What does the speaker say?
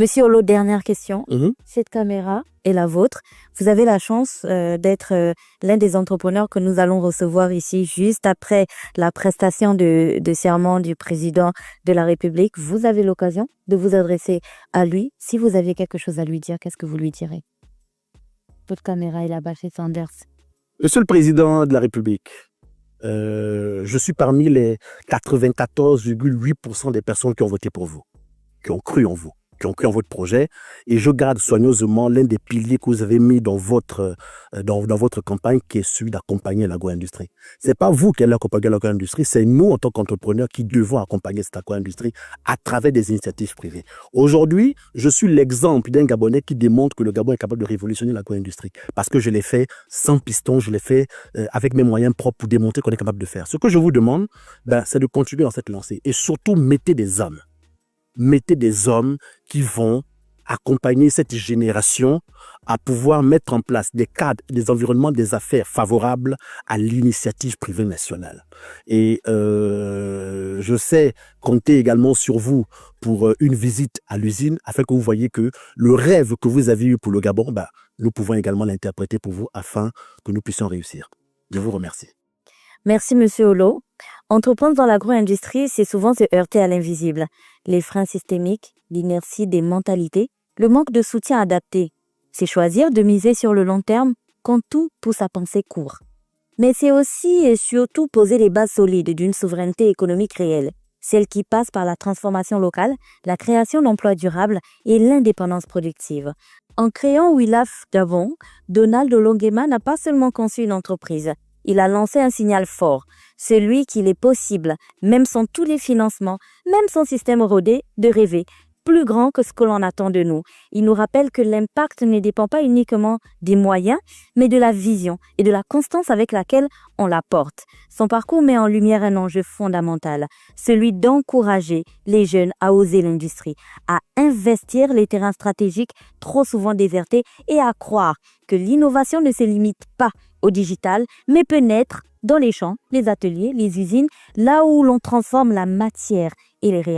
Monsieur Olo, dernière question. Mhm. Cette caméra est la vôtre. Vous avez la chance d'être l'un des entrepreneurs que nous allons recevoir ici juste après la prestation de serment du président de la République. Vous avez l'occasion de vous adresser à lui. Si vous aviez quelque chose à lui dire, qu'est-ce que vous lui direz? Votre caméra est là-bas chez Sanders. Monsieur le Président de la République, je suis parmi les 94,8% des personnes qui ont voté pour vous, qui ont cru en vous, qui ont cru en votre projet. Et je garde soigneusement l'un des piliers que vous avez mis dans votre campagne, qui est celui d'accompagner l'agro-industrie. C'est pas vous qui allez accompagner l'agro-industrie, c'est nous, en tant qu'entrepreneurs, qui devons accompagner cette agro-industrie à travers des initiatives privées. Aujourd'hui, je suis l'exemple d'un Gabonais qui démontre que le Gabon est capable de révolutionner l'agro-industrie. Parce que je l'ai fait sans piston, je l'ai fait avec mes moyens propres pour démontrer qu'on est capable de faire. Ce que je vous demande, c'est de continuer dans cette lancée. Et surtout, mettez des hommes. Mettez des hommes qui vont accompagner cette génération à pouvoir mettre en place des cadres, des environnements, des affaires favorables à l'initiative privée nationale. Et je sais compter également sur vous pour une visite à l'usine afin que vous voyez que le rêve que vous avez eu pour le Gabon, nous pouvons également l'interpréter pour vous afin que nous puissions réussir. Je vous remercie. Merci, Monsieur Olo. Entreprendre dans l'agro-industrie, c'est souvent se heurter à l'invisible. Les freins systémiques, l'inertie des mentalités, le manque de soutien adapté. C'est choisir de miser sur le long terme quand tout pousse à penser court. Mais c'est aussi et surtout poser les bases solides d'une souveraineté économique réelle, celle qui passe par la transformation locale, la création d'emplois durables et l'indépendance productive. En créant Wilaf Gabon, Donald Olonguema n'a pas seulement conçu une entreprise, il a lancé un signal fort, celui qu'il est possible, même sans tous les financements, même sans système rodé, de rêver, plus grand que ce que l'on attend de nous. Il nous rappelle que l'impact ne dépend pas uniquement des moyens, mais de la vision et de la constance avec laquelle on la porte. Son parcours met en lumière un enjeu fondamental, celui d'encourager les jeunes à oser l'industrie, à investir les terrains stratégiques trop souvent désertés et à croire que l'innovation ne se limite pas au digital, mais peut naître dans les champs, les ateliers, les usines, là où l'on transforme la matière et les réalités.